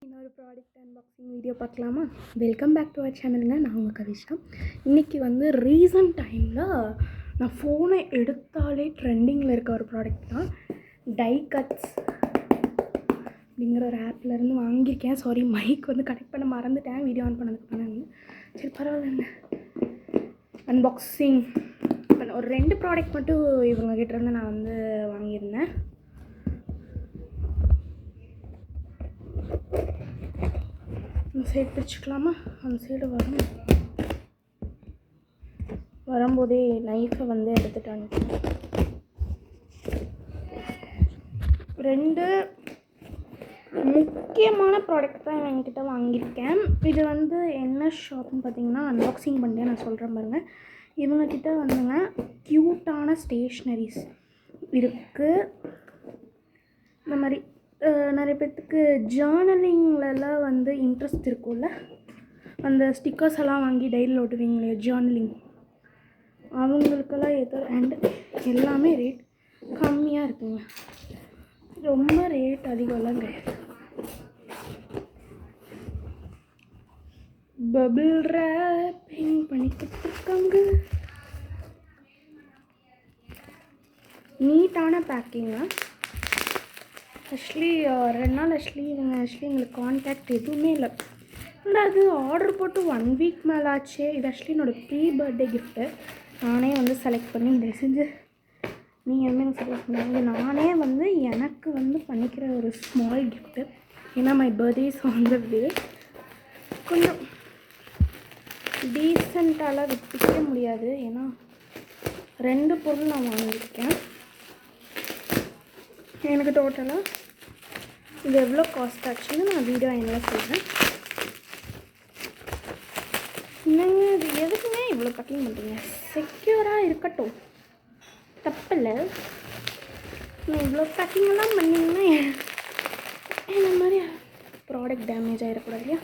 இன்னொரு product unboxing video பார்க்கலாமா? Welcome back to our சேனலுங்க. நான் உங்கள் கவிஷா. இன்றைக்கி ரீசன்ட் டைமில் நான் ஃபோனை எடுத்தாலே ட்ரெண்டிங்கில் இருக்க ஒரு ப்ராடக்ட் தான் டை கட்ஸ் அப்படிங்கிற ஒரு ஆப்லேருந்து வாங்கியிருக்கேன். சாரி, மைக் கனெக்ட் பண்ண மறந்துட்டேன் வீடியோ ஆன் பண்ணதுக்கு. சரி பரவாயில்லைங்க. அன்பாக்சிங் பண்ண ஒரு 2 ப்ராடக்ட் மட்டும் இவங்ககிட்டேருந்து நான் வாங்கியிருந்தேன். அந்த சைடு பிரிச்சுக்கலாமா? அந்த சைடு வரும்போதே நைஃபை எடுத்துகிட்டு வந்துட்டேன். 2 முக்கியமான ப்ராடக்ட் தான் என்கிட்ட வாங்கியிருக்கேன். இது என்ன ஷாப்னு பார்த்தீங்கன்னா, அன்பாக்சிங் பண்ணிட்டு நான் சொல்கிறேன் பாருங்கள். இவங்கக்கிட்ட க்யூட்டான ஸ்டேஷ்னரிஸ் இருக்குது. இந்த மாதிரி நிறைய பேர்த்துக்கு ஜேர்னலிங்லலாம் இன்ட்ரெஸ்ட் இருக்கும்ல, அந்த ஸ்டிக்கர்ஸ் எல்லாம் வாங்கி டைரியில் ஓட்டுவீங்களே ஜேர்னலிங், அவங்களுக்கெல்லாம் அண்ட் எல்லாமே ரேட் கம்மியாக இருக்குங்க. ரொம்ப ரேட் அதிகம்லாம் கிடையாது. பபிள் ரேப்பிங் பண்ணி கொடுத்துருக்காங்க. நீட்டான பேக்கிங்க. ஆக்சுவலி 2 நாள் எங்களுக்கு கான்டாக்ட் எதுவுமே இல்லை. அது ஆர்டர் போட்டு 1 வீக் மேலே ஆச்சு. இது ஆக்சுவலி என்னோடய ப்ரீ பர்த்டே கிஃப்ட்டு. நானே செலக்ட் பண்ணி இதை செஞ்சு நீங்கள் எனக்கு சப்போர்ட் பண்ணுவாங்க. நானே எனக்கு பண்ணிக்கிற ஒரு ஸ்மால் கிஃப்ட்டு. ஏன்னா மை பர்த்டேஸ் வே கொஞ்சம் டீசெண்டாலாம் விற்க முடியாது. ஏன்னா 2 பொருள் நான் வாங்கியிருக்கேன். எனக்கு டோட்டலாக இது எவ்வளோ காஸ்ட் ஆச்சுன்னு நான் வீடியோ என்ன சொல்கிறேன். என்னங்க இது எதுக்குங்க இவ்வளோ பேக்கிங் பண்ணுறீங்க? செக்யூராக இருக்கட்டும், தப்பில்லை. நான் இவ்வளோ பேக்கிங்கெல்லாம் பண்ணிங்கன்னா இந்த மாதிரி ப்ராடக்ட் டேமேஜ் ஆகிடக்கூடாது இல்லையா?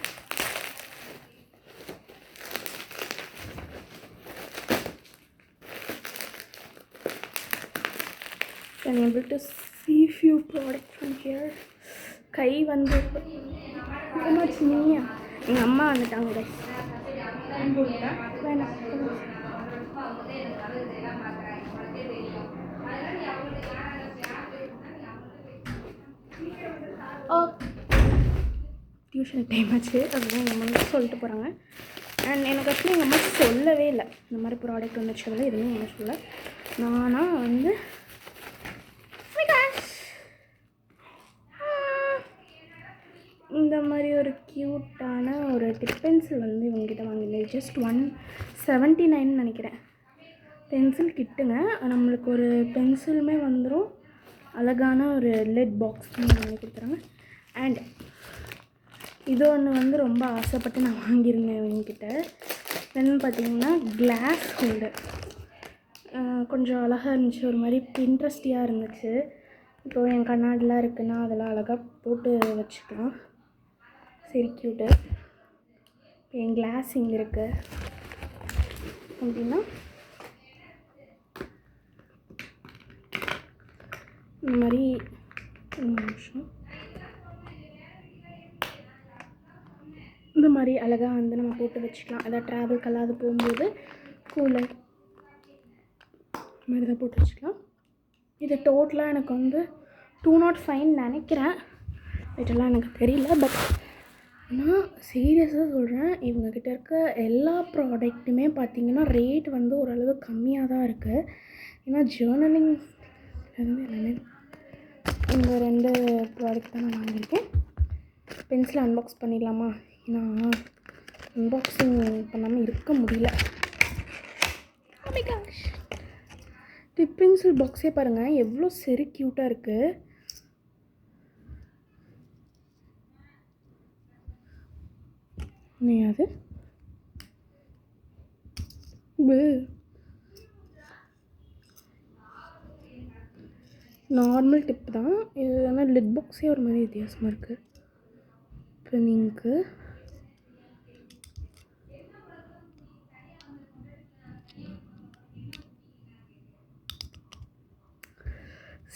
I'm able to see few products from here. கை நீயா எங்கள் அம்மா வந்துட்டாங்க. வேணாம். டியூஷன் டைம் ஆச்சு, அதுதான் எங்கள் அம்மா சொல்லிட்டு போகிறாங்க. அண்ட் எனக்கு ஆக்சுவலி எங்கள் அம்மா சொல்லவே இல்லை இந்த மாதிரி ப்ராடக்ட் வந்துச்சதில் எதுவுமே என்ன சொல்ல. நானாக இந்த மாதிரி ஒரு க்யூட்டான ஒரு டிப் பென்சில் இவங்ககிட்ட வாங்கியிருந்தேன். ஜஸ்ட் 179 நினைக்கிறேன். பென்சில் கிட்டுங்க. நம்மளுக்கு ஒரு பென்சிலுமே வந்துடும். அழகான ஒரு லெட் பாக்ஸ் வாங்கி கொடுத்துறாங்க. அண்ட் இது ஒன்று ரொம்ப ஆசைப்பட்டு நான் வாங்கியிருந்தேன் இவங்ககிட்ட. என்னென்னு பார்த்தீங்கன்னா கிளாஸ் ஹோல்டர். கொஞ்சம் அழகாக இருந்துச்சு, ஒரு மாதிரி இன்ட்ரெஸ்டியாக இருந்துச்சு. இப்போது என் கண்ணாடிலாம் இருக்குன்னா அதெல்லாம் அழகாக போட்டு வச்சுக்கலாம். சரி க்யூட்டு. இப்போ என் கிளாஸ் இங்கே இருக்குது அப்படின்னா இந்த மாதிரி நிமிஷம் இந்த மாதிரி அழகாக நம்ம போட்டு வச்சுக்கலாம். அதாவது ட்ராவல்க்கெல்லாம் அது போகும்போது கூலர் மாதிரி தான் போட்டு வச்சுக்கலாம். இது டோட்டலாக எனக்கு 205 நினைக்கிறேன். இதெல்லாம் எனக்கு தெரியல. பட் நான் சீரியஸாக சொல்கிறேன், இவங்கக்கிட்ட இருக்க எல்லா ப்ராடக்ட்டுமே பார்த்திங்கன்னா ரேட் ஓரளவு கம்மியாக தான் இருக்குது. ஏன்னா ஜேர்னலிங் எல்லாமே இந்த 2 ப்ராடக்ட் தான் நான் வாங்கியிருக்கேன். பென்சில் அன்பாக்ஸ் பண்ணிடலாமா? ஏன்னா அன்பாக்சிங் பண்ணாமல் இருக்க முடியல. டிப் பென்சில் பாக்ஸே பாருங்கள் எவ்வளோ சரி க்யூட்டாக இருக்குது. அது நார்மல் டிப் தான் இது. ஆனால் லிட் பாக்ஸே ஒரு மாதிரி வித்தியாசமாக இருக்குது. இப்போ நீங்கள்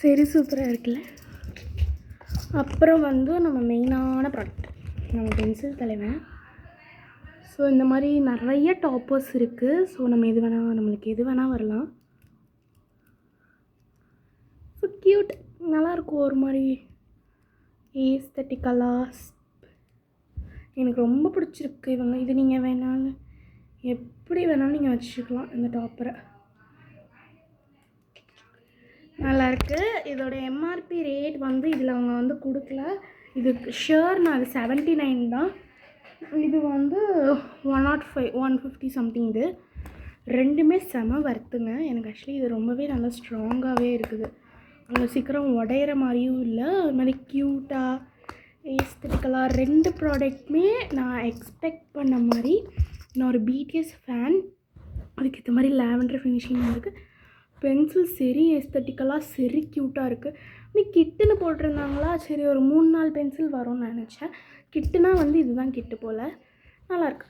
சரி சூப்பராக இருக்குல்ல. அப்புறம் நம்ம மெயினான ப்ராடக்ட் நம்ம பென்சில் தலைவன். ஸோ இந்த மாதிரி நிறைய டாப்பர்ஸ் இருக்குது. ஸோ நம்ம நம்மளுக்கு எது வேணால் வரலாம். ஸோ க்யூட், நல்லாயிருக்கும் ஒரு மாதிரி ஏஸ்தட்டிக்கலாக. எனக்கு ரொம்ப பிடிச்சிருக்கு இவங்க. இது நீங்கள் வேணாலும் எப்படி வேணாலும் நீங்கள் வச்சுக்கலாம் இந்த டாப்பரை. நல்லாயிருக்கு. இதோட எம்ஆர்பி ரேட் வந்து இதில் அவங்க வந்து கொடுக்கல. இது ஷேர்னா அது 79 தான். இது வந்து 105 150 சம்திங். இது ரெண்டுமே செம வர்த்துங்க. எனக்கு ஆக்சுவலி இது ரொம்பவே நல்லா ஸ்ட்ராங்காகவே இருக்குது. அங்கே சீக்கிரம் உடையிற மாதிரியும் இல்லை. அது மாதிரி க்யூட்டாக ஏஸ்தட்டிக்கலாக ரெண்டு ப்ராடக்ட்டுமே நான் எக்ஸ்பெக்ட் பண்ண மாதிரி. நான் ஒரு பிடிஎஸ் ஃபேன். அதுக்கேற்ற மாதிரி லாவெண்டர் ஃபினிஷிங் இருக்குது. பென்சில் சரி ஏஸ்தட்டிக்கலாக சரி க்யூட்டாக இருக்குது. இன்னும் கிட்டுன்னு போட்டிருந்தாங்களா, சரி ஒரு 3-4 பென்சில் வரும்னு நினச்சேன். கிட்டுனா வந்து இதுதான் கிட்டு போல். நல்லாயிருக்கு.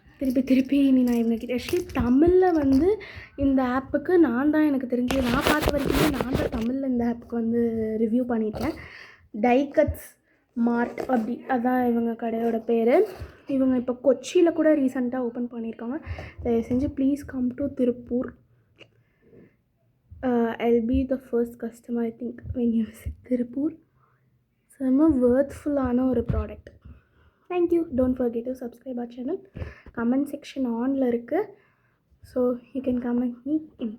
திருப்பி இனி நான் இவங்கக்கிட்ட ஆக்சுவலி தமிழில் வந்து இந்த ஆப்புக்கு நான் தான் எனக்கு தெரிஞ்சு நான் பார்த்த வரைக்குமே நான் தான் தமிழில் இந்த ஆப்புக்கு வந்து ரிவ்யூ பண்ணிட்டேன். டைகட்ஸ் மார்ட் அப்படி அதான் இவங்க கடையோட பேர். இவங்க இப்போ கொச்சியில் கூட ரீசெண்டாக ஓப்பன் பண்ணியிருக்காங்க. தயவு செஞ்சு please come to Tiruppur. I'll be the first customer I think when you visit Tiruppur. செம்ம வர்த்ஃபுல்லான ஒரு product. Thank you. Don't forget to subscribe our channel. Comment section ஆனில் இருக்குது. So you can comment me anything.